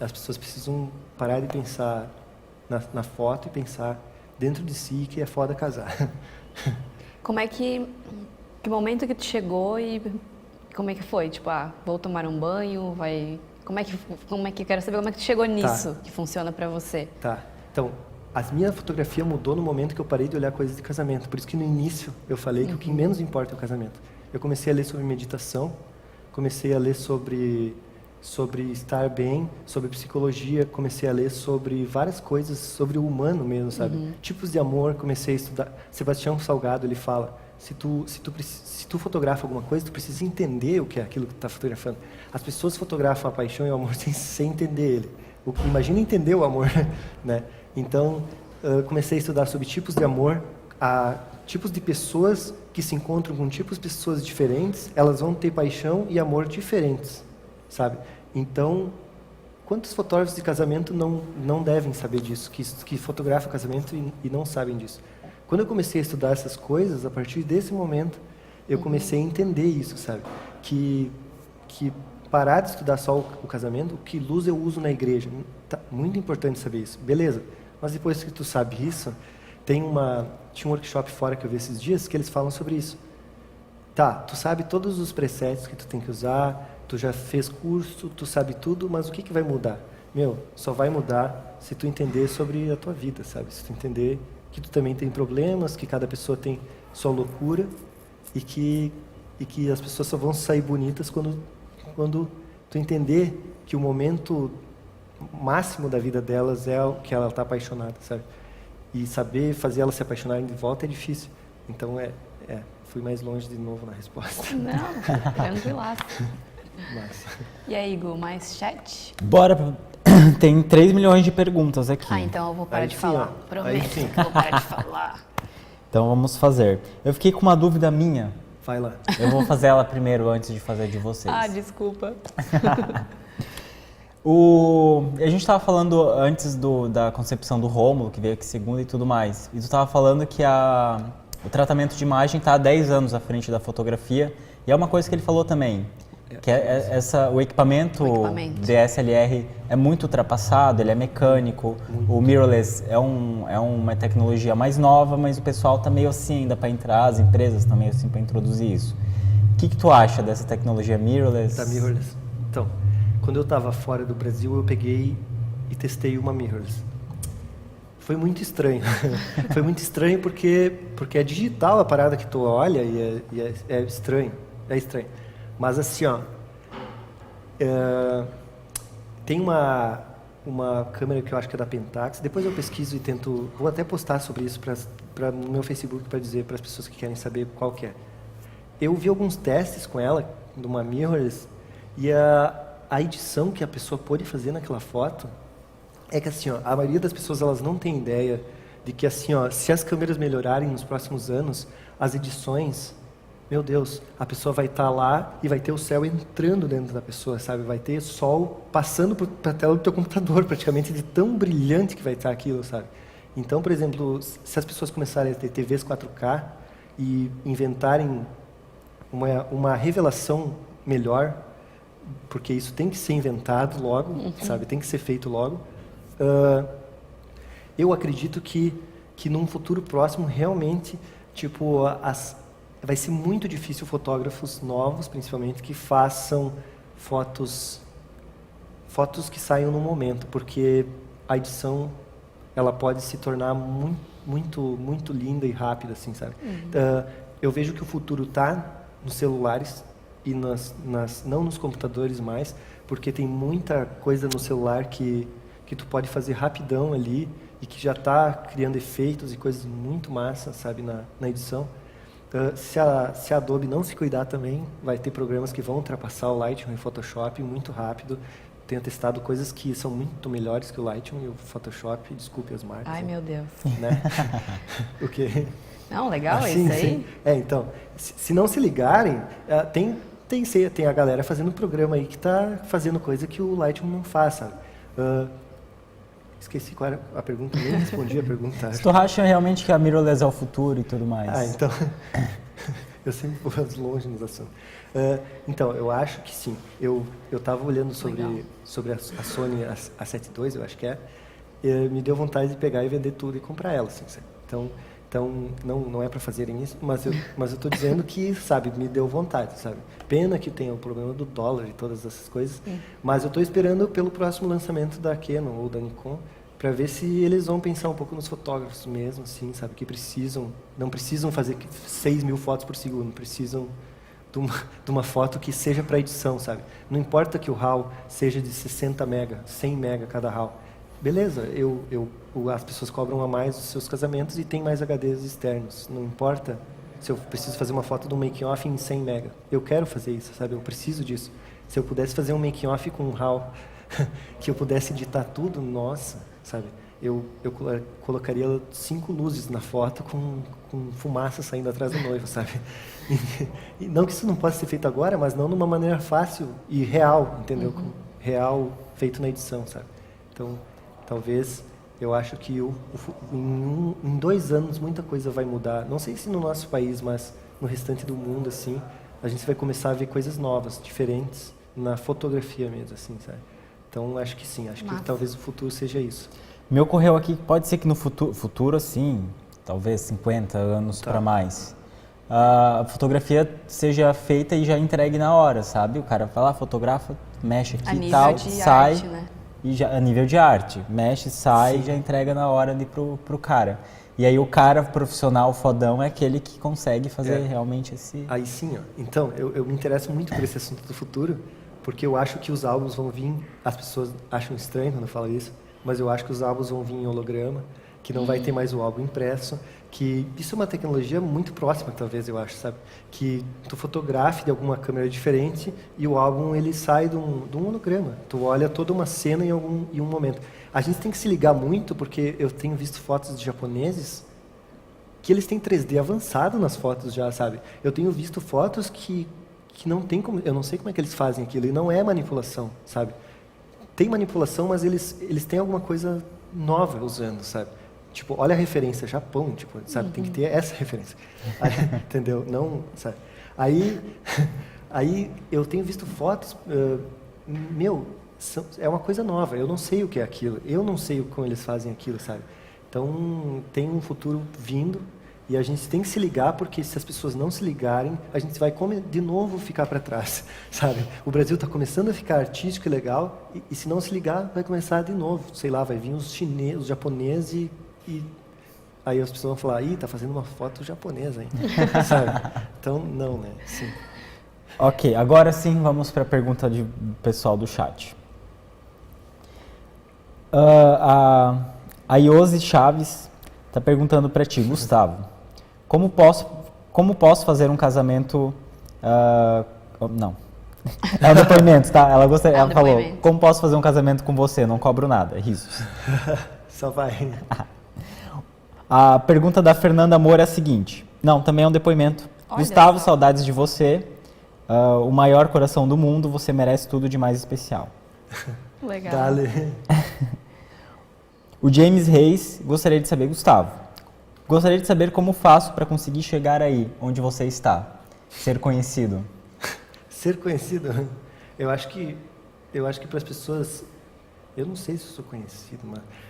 as pessoas precisam parar de pensar na foto e pensar dentro de si que é foda casar. Como é que momento que tu chegou e como é que foi? Tipo, vou tomar um banho, como é que eu quero saber como é que tu chegou nisso, que funciona pra você? Tá. Então, a minha fotografia mudou no momento que eu parei de olhar coisas de casamento. Por isso que no início eu falei que o que menos importa é o casamento. Eu comecei a ler sobre meditação, comecei a ler sobre estar bem, sobre psicologia, comecei a ler sobre várias coisas, sobre o humano mesmo, sabe? Tipos de amor, comecei a estudar. Sebastião Salgado, ele fala, se tu fotografa alguma coisa, tu precisa entender o que é aquilo que tu está fotografando. As pessoas fotografam a paixão e o amor sem entender ele. Imagina entender o amor, né? Então, comecei a estudar sobre tipos de amor, tipos de pessoas que se encontram com tipos de pessoas diferentes, elas vão ter paixão e amor diferentes, sabe? Então, quantos fotógrafos de casamento não devem saber disso, que fotografam casamento e não sabem disso? Quando eu comecei a estudar essas coisas, a partir desse momento, eu comecei a entender isso, sabe? Que parar de estudar só o casamento, que luz eu uso na igreja. Tá, muito importante saber isso. Beleza, mas depois que tu sabe isso, tinha um workshop fora que eu vi esses dias que eles falam sobre isso. Tá, tu sabe todos os presets que tu tem que usar, tu já fez curso, tu sabe tudo, mas o que vai mudar? Só vai mudar se tu entender sobre a tua vida, sabe? Se tu entender que tu também tem problemas, que cada pessoa tem sua loucura e que as pessoas só vão sair bonitas quando tu entender que o momento máximo da vida delas é o que ela está apaixonada, sabe? E saber fazer elas se apaixonarem de volta é difícil. Então, fui mais longe de novo na resposta. Não, tranquilaço. Massa. E aí, Igor, mais chat? Bora. Tem 3 milhões de perguntas aqui. Então eu vou parar de falar. Prometo que eu vou parar de falar. Então vamos fazer. Eu fiquei com uma dúvida minha. Vai lá. Eu vou fazer ela primeiro antes de fazer de vocês. Desculpa. A gente estava falando antes da concepção do Rômulo, que veio aqui segunda e tudo mais. E tu estava falando que o tratamento de imagem está há 10 anos à frente da fotografia. E é uma coisa que ele falou também. Que o equipamento DSLR é muito ultrapassado, ele é mecânico, o mirrorless é uma tecnologia mais nova, mas o pessoal está meio assim ainda para entrar, as empresas estão meio assim para introduzir isso. O que tu acha dessa tecnologia mirrorless? Da mirrorless. Então, quando eu estava fora do Brasil, eu peguei e testei uma mirrorless. Foi muito estranho. Foi muito estranho porque é digital a parada que tu olha e é estranho. É estranho. Mas assim, Tem uma câmera que eu acho que é da Pentax. Depois eu pesquiso e tento... Vou até postar sobre isso no meu Facebook para dizer para as pessoas que querem saber qual que é. Eu vi alguns testes com ela, de uma mirrorless, e a edição que a pessoa pôde fazer naquela foto é que, assim, ó, a maioria das pessoas elas não tem ideia de que, assim, ó, se as câmeras melhorarem nos próximos anos, as edições, meu Deus, a pessoa vai estar lá e vai ter o céu entrando dentro da pessoa, sabe? Vai ter sol passando para a tela do teu computador, praticamente, de tão brilhante que vai estar aquilo, sabe? Então, por exemplo, se as pessoas começarem a ter TVs 4K e inventarem uma revelação melhor, porque isso tem que ser inventado logo, sabe? Tem que ser feito logo. Eu acredito que num futuro próximo, realmente, tipo, vai ser muito difícil fotógrafos novos, principalmente, que façam fotos que saiam no momento, porque a edição, ela pode se tornar muito linda e rápida, assim, sabe? Eu vejo que o futuro está nos celulares e não nos computadores mais, porque tem muita coisa no celular que tu pode fazer rapidão ali e que já está criando efeitos e coisas muito massas, sabe, na edição. Se a Adobe não se cuidar também, vai ter programas que vão ultrapassar o Lightroom e o Photoshop muito rápido. Tenho testado coisas que são muito melhores que o Lightroom e o Photoshop, desculpe as marcas. Ai, meu Deus. Né? O quê? Não, legal assim, isso aí. Sim. Então, se não se ligarem, tem a galera fazendo programa aí que está fazendo coisa que o Lightroom não faz, sabe? Esqueci qual era a pergunta, nem respondi a pergunta. Se tu acha realmente que a mirrorless é o futuro e tudo mais? Então, eu sempre vou longe nos assuntos. Então, eu acho que sim. Eu estava olhando sobre a Sony A7 II, eu acho que me deu vontade de pegar e vender tudo e comprar ela, assim, sabe? Então não é para fazerem isso, mas eu estou dizendo que, sabe, me deu vontade, sabe? Pena que tenha o problema do dólar e todas essas coisas, mas eu estou esperando pelo próximo lançamento da Canon ou da Nikon para ver se eles vão pensar um pouco nos fotógrafos mesmo, assim, sabe? Que não precisam fazer 6.000 fotos por segundo, precisam de uma foto que seja para edição, sabe? Não importa que o RAW seja de 60 mega, 100 mega cada RAW. Beleza, as pessoas cobram a mais dos seus casamentos e tem mais HDs externos. Não importa se eu preciso fazer uma foto de um making-off em 100 mega. Eu quero fazer isso, sabe? Eu preciso disso. Se eu pudesse fazer um making-off com um RAW que eu pudesse editar tudo, nossa, sabe? Eu colocaria 5 luzes na foto com fumaça saindo atrás do noivo, sabe? E não que isso não possa ser feito agora, mas não de uma maneira fácil e real, entendeu? Real, feito na edição, sabe? Então, talvez, eu acho que em 2 anos muita coisa vai mudar. Não sei se no nosso país, mas no restante do mundo, assim, a gente vai começar a ver coisas novas, diferentes, na fotografia mesmo, assim, sabe? Então, acho que sim, acho que talvez o futuro seja isso. Me ocorreu aqui que pode ser que no futuro assim, talvez 50 anos para mais, a fotografia seja feita e já entregue na hora, sabe? O cara vai lá, fotografa, mexe aqui e tal, sai, arte, né? E já, a nível de arte, mexe, sai e já entrega na hora ali pro cara. E aí o cara profissional fodão é aquele que consegue fazer realmente esse... Aí sim, ó. Então, eu me interesso muito por esse assunto do futuro, porque eu acho que os álbuns vão vir, as pessoas acham estranho quando eu falo isso, mas eu acho que os álbuns vão vir em holograma, que não vai ter mais o álbum impresso, que isso é uma tecnologia muito próxima, talvez, eu acho, sabe? Que tu fotografe de alguma câmera diferente e o álbum ele sai de um holograma. Tu olha toda uma cena em um momento. A gente tem que se ligar muito, porque eu tenho visto fotos de japoneses que eles têm 3D avançado nas fotos já, sabe? Eu tenho visto fotos que não tem como... Eu não sei como é que eles fazem aquilo, e não é manipulação, sabe? Tem manipulação, mas eles têm alguma coisa nova usando, sabe? Tipo, olha a referência, Japão, tipo, sabe? Tem que ter essa referência. Aí, entendeu? Não, sabe? Aí eu tenho visto fotos, é uma coisa nova. Eu não sei o que é aquilo. Eu não sei como eles fazem aquilo, sabe? Então, tem um futuro vindo e a gente tem que se ligar, porque se as pessoas não se ligarem, a gente vai de novo ficar para trás, sabe? O Brasil está começando a ficar artístico e legal e se não se ligar, vai começar de novo. Sei lá, vai vir os chineses, os japoneses e aí as pessoas vão falar, tá fazendo uma foto japonesa, hein? Sabe? Então, não, né? Sim. Ok, agora sim vamos para a pergunta do pessoal do chat. A Iose Chaves está perguntando para ti, Gustavo, como posso fazer um casamento... não, é um depoimento, tá? Ela falou, depoimento. como posso fazer um casamento com você? Não cobro nada, risos. Só vai. A pergunta da Fernanda Moura é a seguinte, não, também é um depoimento. Olha Gustavo, só. saudades de você, o maior coração do mundo, você merece tudo de mais especial. Legal. Dale. O James Reis gostaria de saber, Gustavo, gostaria de saber como faço para conseguir chegar aí, onde você está, ser conhecido. Ser conhecido, eu acho que para as pessoas, eu não sei se eu sou conhecido,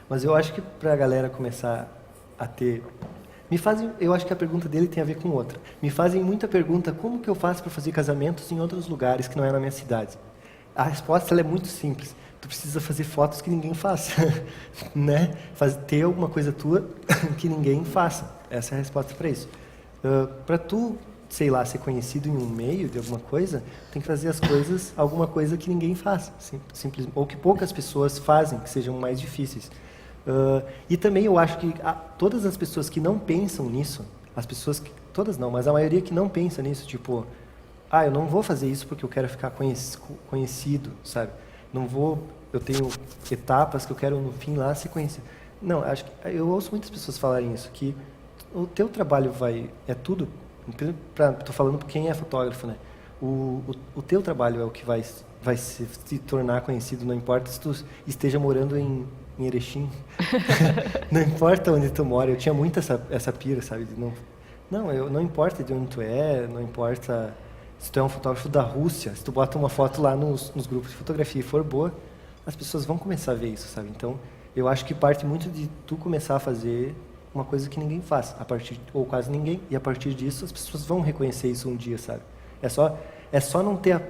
mas eu acho que para a galera começar a ter, eu acho que a pergunta dele tem a ver com outra. Me fazem muita pergunta, como que eu faço para fazer casamentos em outros lugares que não é na minha cidade? A resposta ela é muito simples. Tu precisa fazer fotos que ninguém faça, né? Ter alguma coisa tua que ninguém faça. Essa é a resposta para isso. Para tu, sei lá, ser conhecido em um meio de alguma coisa, tem que fazer as coisas, alguma coisa que ninguém faça, simples, ou que poucas pessoas fazem, que sejam mais difíceis. E também eu acho que todas as pessoas que não pensam nisso, todas não, mas a maioria que não pensa nisso, tipo, eu não vou fazer isso porque eu quero ficar conhecido, sabe? Eu tenho etapas que eu quero no fim lá ser conhecido. Não, acho que eu ouço muitas pessoas falarem isso, que o teu trabalho é tudo, tô falando por quem é fotógrafo, né? O teu trabalho é o que vai se tornar conhecido, não importa se tu esteja morando em Erechim, não importa onde tu mora. Eu tinha muito essa pira, sabe? Não importa de onde tu é, não importa se tu é um fotógrafo da Rússia, se tu bota uma foto lá nos grupos de fotografia e for boa, as pessoas vão começar a ver isso, sabe? Então, eu acho que parte muito de tu começar a fazer uma coisa que ninguém faz, ou quase ninguém, e a partir disso as pessoas vão reconhecer isso um dia, sabe? É só não ter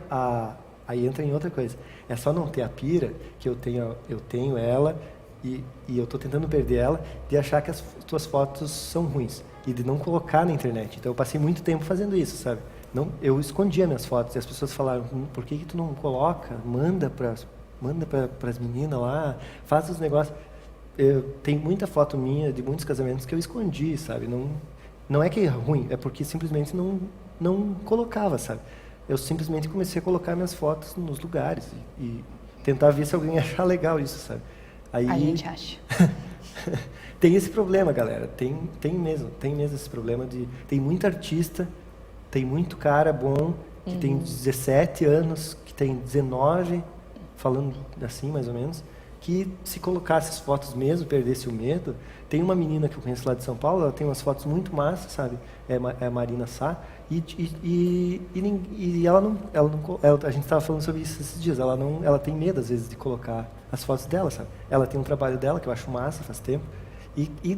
aí entra em outra coisa. É só não ter a pira que eu tenho ela e eu estou tentando perder ela, de achar que as tuas fotos são ruins e de não colocar na internet. Então eu passei muito tempo fazendo isso, sabe? Eu escondia minhas fotos e as pessoas falaram, por que tu não coloca? Manda para as meninas lá, faz os negócios. Tem muita foto minha de muitos casamentos que eu escondi, sabe? Não é que é ruim, é porque simplesmente não colocava, sabe? Eu simplesmente comecei a colocar minhas fotos nos lugares e tentar ver se alguém achar legal isso, sabe? Aí, A gente acha. Tem esse problema, galera. Tem mesmo esse problema tem muito artista, tem muito cara bom que tem 17 anos, que tem 19, falando assim mais ou menos, que se colocasse as fotos mesmo, perdesse o medo. Tem uma menina que eu conheço lá de São Paulo, ela tem umas fotos muito massas, sabe? É a Marina Sá. E a gente estava falando sobre isso esses dias. Ela tem medo às vezes de colocar as fotos dela, sabe? Ela tem um trabalho dela que eu acho massa, faz tempo. E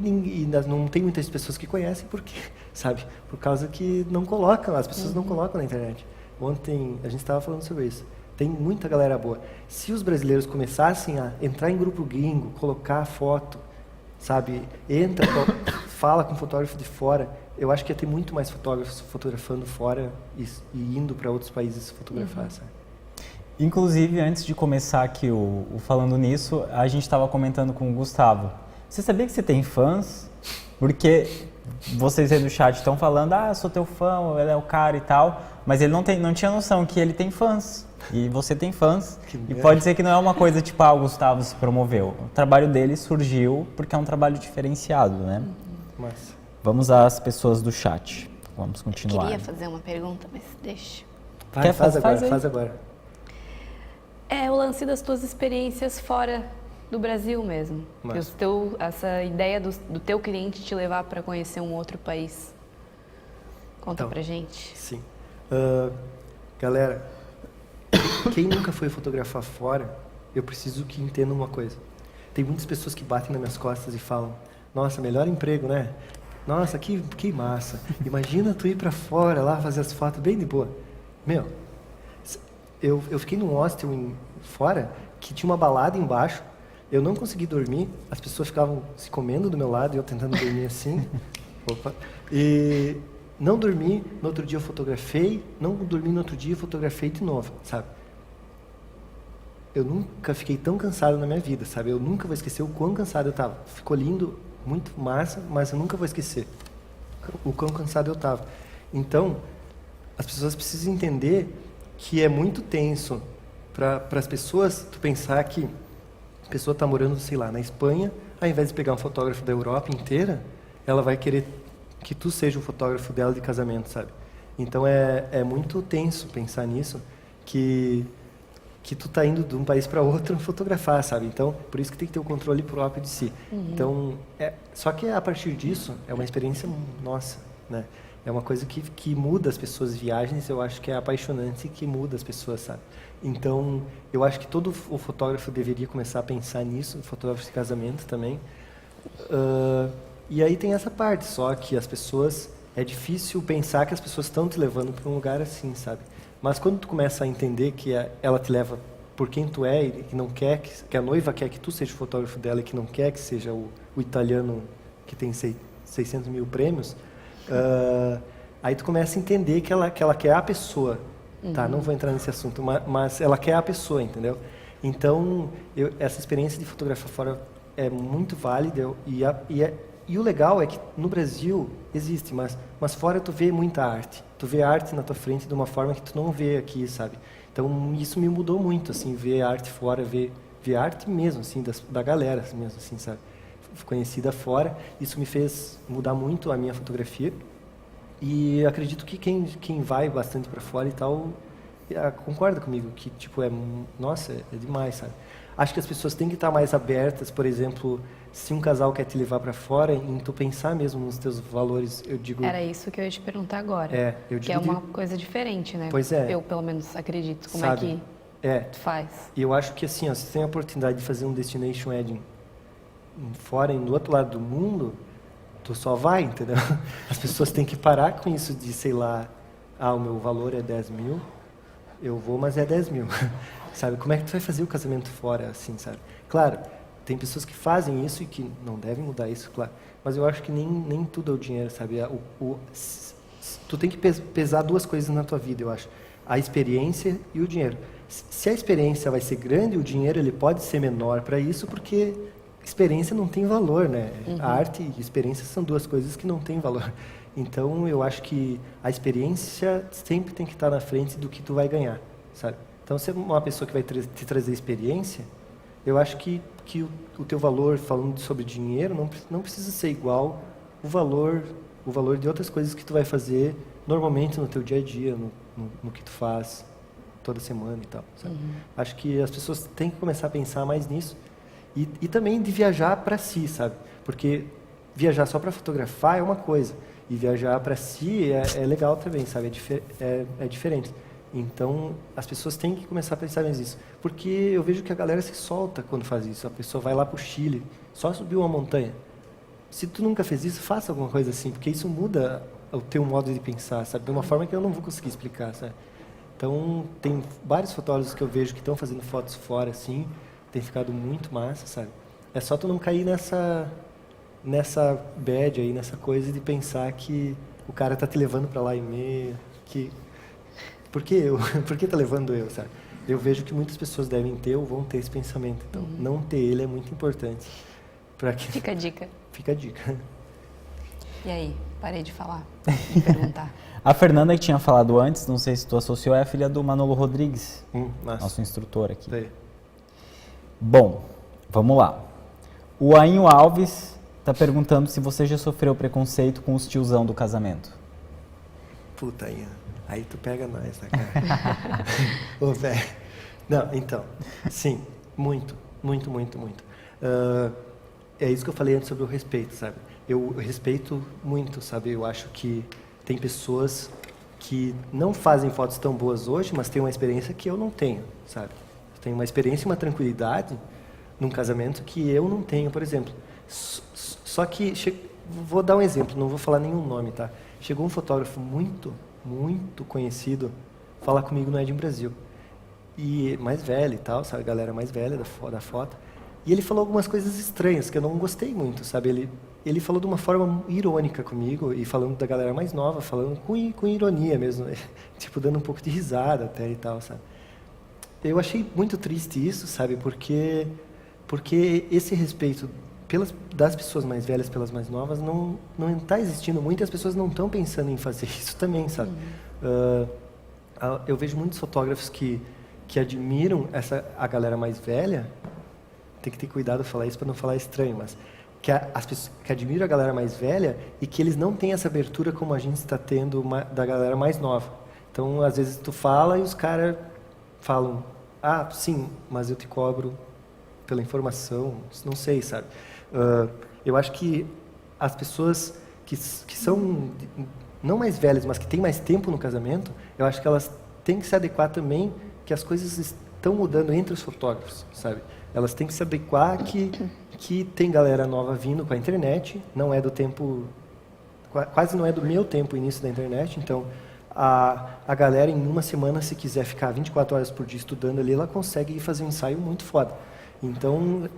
não tem muitas pessoas que conhecem porque, sabe? Por causa que não colocam, as pessoas não colocam na internet. Ontem a gente estava falando sobre isso. Tem muita galera boa. Se os brasileiros começassem a entrar em grupo gringo, colocar foto, sabe? Fala com fotógrafo de fora, eu acho que ia ter muito mais fotógrafos fotografando fora e indo para outros países fotografar, sabe? Inclusive, antes de começar aqui o Falando Nisso, a gente estava comentando com o Gustavo. Você sabia que você tem fãs? Porque vocês aí do chat estão falando, sou teu fã, ele é o cara e tal, mas ele não tinha noção que ele tem fãs. E você tem fãs. E pode ser que não é uma coisa tipo, o Gustavo se promoveu. O trabalho dele surgiu porque é um trabalho diferenciado, né? Massa. Vamos às pessoas do chat. Vamos continuar. Queria fazer uma pergunta, mas deixa. Faz agora. É o lance das tuas experiências fora do Brasil mesmo. Essa ideia do teu cliente te levar para conhecer um outro país. Conta pra gente. Sim. Galera, quem nunca foi fotografar fora, eu preciso que entendam uma coisa. Tem muitas pessoas que batem nas minhas costas e falam, nossa, melhor emprego, né? Nossa, que massa. Imagina tu ir pra fora lá, fazer as fotos bem de boa. Meu, eu fiquei num hostel fora, que tinha uma balada embaixo, eu não consegui dormir, as pessoas ficavam se comendo do meu lado e eu tentando dormir assim. Opa. E não dormi, no outro dia eu fotografei, não dormi no outro dia eu fotografei de novo, sabe? Eu nunca fiquei tão cansado na minha vida, sabe? Eu nunca vou esquecer o quão cansado eu estava. Ficou lindo, muito massa, mas eu nunca vou esquecer o quão cansado eu estava. Então, as pessoas precisam entender que é muito tenso para as pessoas tu pensar que a pessoa está morando, sei lá, na Espanha, ao invés de pegar um fotógrafo da Europa inteira, ela vai querer que tu seja o fotógrafo dela de casamento, sabe? Então é muito tenso pensar nisso, que tu tá indo de um país para outro fotografar, sabe? Então, por isso que tem que ter o controle próprio de si. Então, só que a partir disso, é uma experiência nossa, né? É uma coisa que muda as pessoas. Viagens, eu acho que é apaixonante e que muda as pessoas, sabe? Então, eu acho que todo o fotógrafo deveria começar a pensar nisso, fotógrafo de casamento também. E aí tem essa parte, só que as pessoas... É difícil pensar que as pessoas estão te levando para um lugar assim, sabe? Mas quando tu começa a entender que ela te leva por quem tu é e que não quer, que a noiva quer que tu seja o fotógrafo dela e que não quer que seja o italiano que tem 600 mil prêmios, aí tu começa a entender que ela quer a pessoa, tá? Não vou entrar nesse assunto, mas ela quer a pessoa, entendeu? Então, essa experiência de fotografar fora é muito válida e o legal é que no Brasil existe, mas fora tu vê muita arte. Tu vê arte na tua frente de uma forma que tu não vê aqui, sabe? Então isso me mudou muito, assim, ver arte fora, ver arte mesmo, assim, da galera mesmo, assim, sabe? Conhecida fora. Isso me fez mudar muito a minha fotografia. E acredito que quem vai bastante para fora e tal, concorda comigo, que tipo, nossa, é demais, sabe? Acho que as pessoas têm que estar mais abertas, por exemplo, se um casal quer te levar para fora, em tu pensar mesmo nos teus valores, eu digo... Era isso que eu ia te perguntar agora. Que é uma coisa diferente, né? Pois é. Eu, pelo menos, acredito. Como sabe, é que tu faz? E eu acho que, assim, ó, se tem a oportunidade de fazer um Destination Wedding fora, do outro lado do mundo, tu só vai, entendeu? As pessoas têm que parar com isso de, sei lá, o meu valor é 10 mil, eu vou, mas é 10 mil. Sabe, como é que tu vai fazer o casamento fora, assim, sabe? Claro, tem pessoas que fazem isso e que não devem mudar isso, claro. Mas eu acho que nem tudo é o dinheiro, sabe? Tu tem que pesar duas coisas na tua vida, eu acho. A experiência e o dinheiro. Se a experiência vai ser grande, o dinheiro ele pode ser menor para isso, porque experiência não tem valor, né? A arte e experiência são duas coisas que não têm valor. Então, eu acho que a experiência sempre tem que estar na frente do que tu vai ganhar, sabe? Então, se é uma pessoa que vai te trazer experiência, eu acho que o teu valor, falando sobre dinheiro, não precisa ser igual o valor de outras coisas que tu vai fazer normalmente no teu dia a dia, no que tu faz toda semana e tal, sabe? Acho que as pessoas têm que começar a pensar mais nisso e também de viajar para si, sabe? Porque viajar só para fotografar é uma coisa e viajar para si é legal também, sabe? É diferente. Então, as pessoas têm que começar a pensar mais nisso. Porque eu vejo que a galera se solta quando faz isso. A pessoa vai lá para o Chile, só subiu uma montanha. Se tu nunca fez isso, faça alguma coisa assim, porque isso muda o teu modo de pensar, sabe? De uma forma que eu não vou conseguir explicar, sabe? Então, tem vários fotógrafos que eu vejo que estão fazendo fotos fora, assim, tem ficado muito massa, sabe? É só tu não cair nessa bad aí, nessa coisa de pensar que o cara tá te levando para lá e meio, que... Por que tá levando eu, sabe? Eu vejo que muitas pessoas devem ter ou vão ter esse pensamento. Então, não ter ele é muito importante. Fica a dica. Fica a dica. E aí? Parei de falar. De perguntar. A Fernanda, que tinha falado antes, não sei se tu associou, é a filha do Manolo Rodrigues, nosso instrutor aqui. Sei. Bom, vamos lá. O Ainho Alves está perguntando se você já sofreu preconceito com os tiozão do casamento. Puta, aí tu pega nós, né, cara? Ô, velho. Não, então, sim, muito. É isso que eu falei antes sobre o respeito, sabe? Eu respeito muito, sabe? Eu acho que tem pessoas que não fazem fotos tão boas hoje, mas têm uma experiência que eu não tenho, sabe? Eu tenho uma experiência e uma tranquilidade num casamento que eu não tenho, por exemplo. Só que, vou dar um exemplo, não vou falar nenhum nome, tá? Chegou um fotógrafo muito conhecido falar comigo no Edin Brasil. E mais velho e tal, sabe? A galera mais velha da foto. E ele falou algumas coisas estranhas que eu não gostei muito, sabe? Ele falou de uma forma irônica comigo e falando da galera mais nova, falando com ironia mesmo, tipo dando um pouco de risada até e tal, sabe? Eu achei muito triste isso, sabe? Porque esse respeito das pessoas mais velhas pelas mais novas não está existindo muito e as pessoas não estão pensando em fazer isso também, sabe? Eu vejo muitos fotógrafos que admiram a galera mais velha, tem que ter cuidado de falar isso para não falar estranho, mas as pessoas que admiram a galera mais velha e que eles não têm essa abertura como a gente está tendo da galera mais nova. Então, às vezes tu fala e os caras falam, ah, sim, mas eu te cobro pela informação, não sei, sabe? Eu acho que as pessoas que são não mais velhas, mas que têm mais tempo no casamento, eu acho que elas têm que se adequar também, que as coisas estão mudando entre os fotógrafos, sabe? Elas têm que se adequar que tem galera nova vindo com a internet, não é do tempo, quase não é do meu tempo o início da internet, então a galera em uma semana, se quiser ficar 24 horas por dia estudando ali, ela consegue fazer um ensaio muito foda. Então,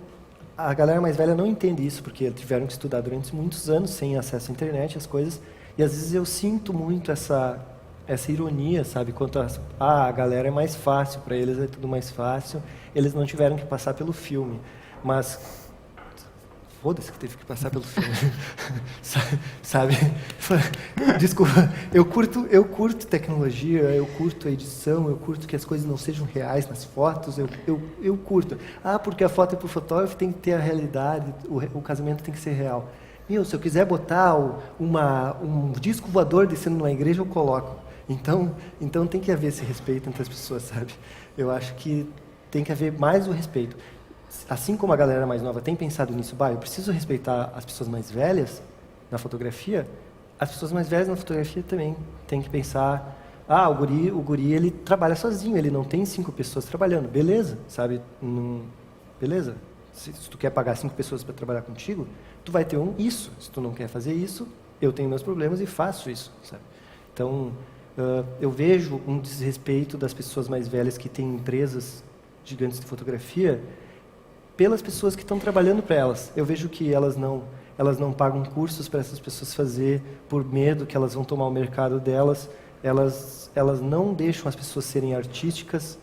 a galera mais velha não entende isso, porque tiveram que estudar durante muitos anos sem acesso à internet, as coisas, e às vezes eu sinto muito essa ironia, sabe, quanto a galera é mais fácil, para eles é tudo mais fácil, eles não tiveram que passar pelo filme, mas foda-se que teve que passar pelo filme, sabe? Desculpa, eu curto tecnologia, eu curto a edição, eu curto que as coisas não sejam reais nas fotos, eu curto. Ah, porque a foto é pro fotógrafo, tem que ter a realidade, o casamento tem que ser real. Se eu quiser botar um disco voador descendo numa igreja, eu coloco. Então tem que haver esse respeito entre as pessoas, sabe? Eu acho que tem que haver mais o respeito. Assim como a galera mais nova tem pensado nisso, eu preciso respeitar as pessoas mais velhas na fotografia, as pessoas mais velhas na fotografia também têm que pensar, o guri ele trabalha sozinho, ele não tem 5 pessoas trabalhando, beleza, sabe? Beleza? Se tu quer pagar 5 pessoas para trabalhar contigo, tu vai ter isso. Se tu não quer fazer isso, eu tenho meus problemas e faço isso, sabe? Então, eu vejo um desrespeito das pessoas mais velhas que têm empresas gigantes de fotografia pelas pessoas que estão trabalhando para elas. Eu vejo que elas não pagam cursos para essas pessoas fazer por medo que elas vão tomar o mercado delas. Elas não deixam as pessoas serem artísticas,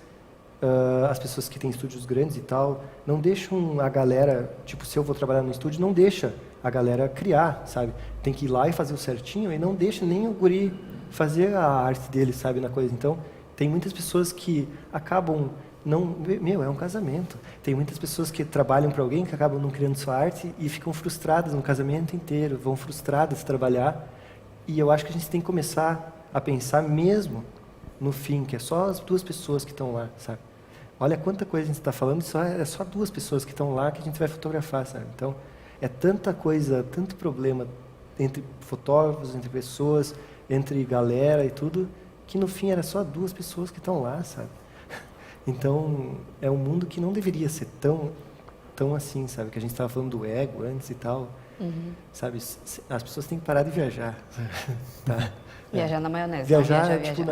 as pessoas que têm estúdios grandes e tal, não deixam a galera, tipo, se eu vou trabalhar no estúdio, não deixa a galera criar, sabe? Tem que ir lá e fazer o certinho e não deixa nem o guri fazer a arte dele, sabe, na coisa. Então, tem muitas pessoas que acabam é um casamento. Tem muitas pessoas que trabalham para alguém que acabam não criando sua arte e ficam frustradas no casamento inteiro, vão frustradas de trabalhar. E eu acho que a gente tem que começar a pensar mesmo no fim, que é só as 2 pessoas que estão lá, sabe? Olha quanta coisa a gente está falando, é só 2 pessoas que estão lá que a gente vai fotografar, sabe? Então, é tanta coisa, tanto problema entre fotógrafos, entre pessoas, entre galera e tudo, que no fim era só 2 pessoas que estão lá, sabe? Então, é um mundo que não deveria ser tão assim, sabe? Que a gente estava falando do ego antes e tal, sabe? As pessoas têm que parar de viajar, tá? Viajar na maionese. Viajar, tipo,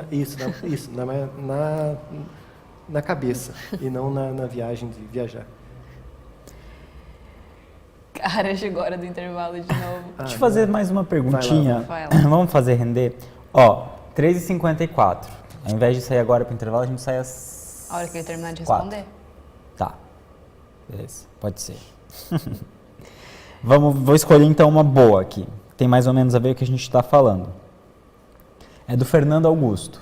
na cabeça e não na viagem de viajar. Cara, chegou a hora do intervalo de novo. Deixa eu fazer mais uma perguntinha. Vai lá. Vamos fazer render? Ó, 3h54. Ao invés de sair agora para o intervalo, a gente sai às... A hora que eu terminar de 4. responder? Tá. Beleza, pode ser. Vou escolher então uma boa aqui. Tem mais ou menos a ver com o que a gente está falando. É do Fernando Augusto.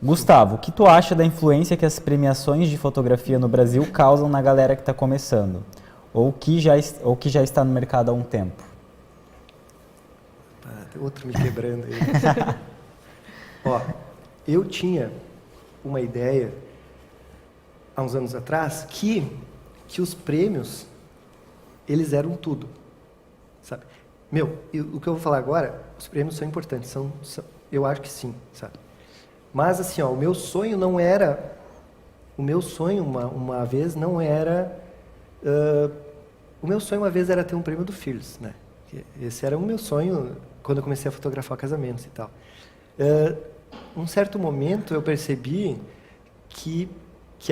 Gustavo, o que tu acha da influência que as premiações de fotografia no Brasil causam na galera que está começando? Ou que já está no mercado há um tempo? Tem outro me quebrando aí. Ó, eu tinha uma ideia, há uns anos atrás, que os prêmios, eles eram tudo, sabe? O que eu vou falar agora, os prêmios são importantes, eu acho que sim, sabe? Mas, assim, ó, o meu sonho uma vez não era... o meu sonho uma vez era ter um prêmio do Fearless, né? Esse era o meu sonho quando eu comecei a fotografar casamentos e tal. Um certo momento eu percebi que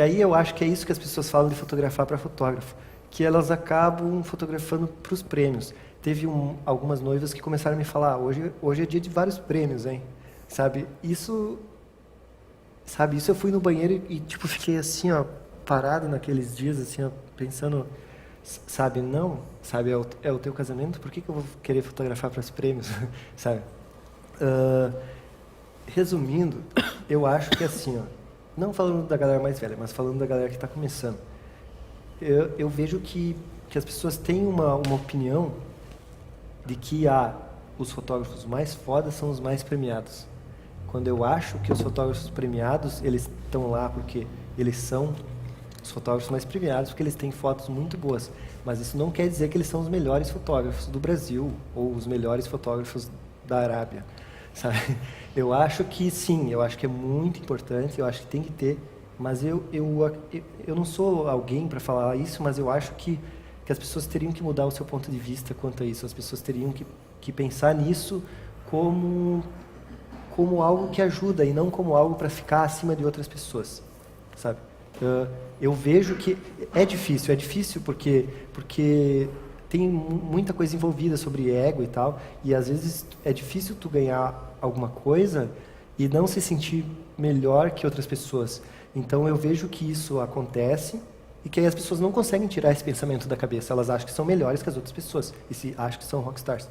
aí eu acho que é isso que as pessoas falam de fotografar para fotógrafo, que elas acabam fotografando para os prêmios. Teve algumas noivas que começaram a me falar, hoje é dia de vários prêmios, hein? Sabe, isso eu fui no banheiro e tipo, fiquei assim, ó, parado naqueles dias, assim, ó, pensando, sabe, não, sabe, é o teu casamento, por que eu vou querer fotografar para os prêmios, sabe? Resumindo, eu acho que assim, ó, não falando da galera mais velha, mas falando da galera que está começando, eu vejo que as pessoas têm uma opinião de que os fotógrafos mais fodas são os mais premiados. Quando eu acho que os fotógrafos premiados, eles estão lá porque eles são os fotógrafos mais premiados, porque eles têm fotos muito boas. Mas isso não quer dizer que eles são os melhores fotógrafos do Brasil ou os melhores fotógrafos da Arábia, sabe? Eu acho que sim, eu acho que é muito importante, eu acho que tem que ter, mas eu não sou alguém para falar isso, mas eu acho que as pessoas teriam que mudar o seu ponto de vista quanto a isso. As pessoas teriam que pensar nisso como algo que ajuda e não como algo para ficar acima de outras pessoas, sabe? Eu vejo que é difícil porque tem muita coisa envolvida sobre ego e tal, e às vezes é difícil tu ganhar alguma coisa e não se sentir melhor que outras pessoas. Então eu vejo que isso acontece e que aí as pessoas não conseguem tirar esse pensamento da cabeça. Elas acham que são melhores que as outras pessoas e se acham que são rockstars.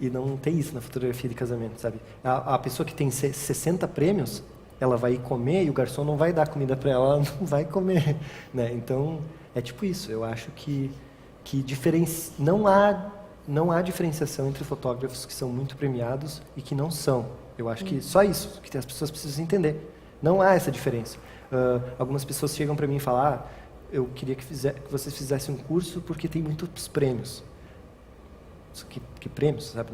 E não tem isso na fotografia de casamento, sabe? A pessoa que tem 60 prêmios, ela vai comer e o garçom não vai dar comida para ela, ela não vai comer, né? Então, é tipo isso. Eu acho que não há diferenciação entre fotógrafos que são muito premiados e que não são. Eu acho que só isso que as pessoas precisam entender. Não há essa diferença. Algumas pessoas chegam para mim e falam, eu queria que vocês fizessem um curso porque tem muitos prêmios. Que prêmios, sabe?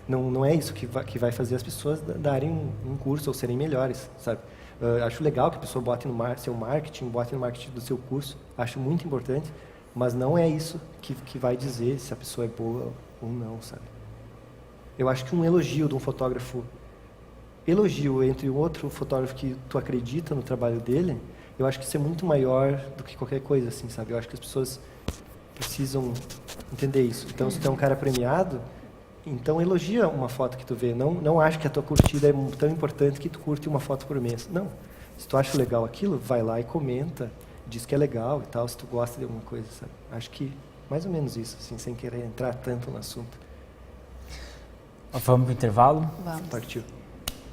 Não é isso que vai fazer as pessoas darem um curso ou serem melhores, sabe? Acho legal que a pessoa bote no seu marketing, bote no marketing do seu curso. Acho muito importante, mas não é isso que vai dizer se a pessoa é boa ou não, sabe? Eu acho que um elogio de um fotógrafo, elogio entre um outro fotógrafo que tu acredita no trabalho dele, eu acho que isso é muito maior do que qualquer coisa, assim, sabe? Eu acho que as pessoas precisam entender isso. Então, se tu é um cara premiado, então elogia uma foto que tu vê. Não acha que a tua curtida é tão importante que tu curte uma foto por mês. Não. Se tu acha legal aquilo, vai lá e comenta, diz que é legal e tal, se tu gosta de alguma coisa, sabe? Acho que mais ou menos isso, assim, sem querer entrar tanto no assunto. Vamos pro intervalo? Vamos. Partiu.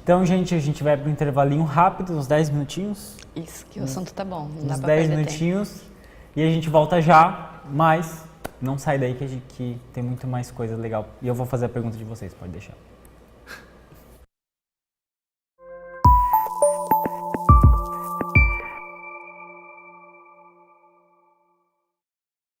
Então, gente, a gente vai pro intervalinho rápido, uns 10 minutinhos. Isso, que o assunto tá bom, não dá Uns pra 10 perder minutinhos. Tempo. E a gente volta já, mas não sai daí que tem muito mais coisa legal. E eu vou fazer a pergunta de vocês, pode deixar.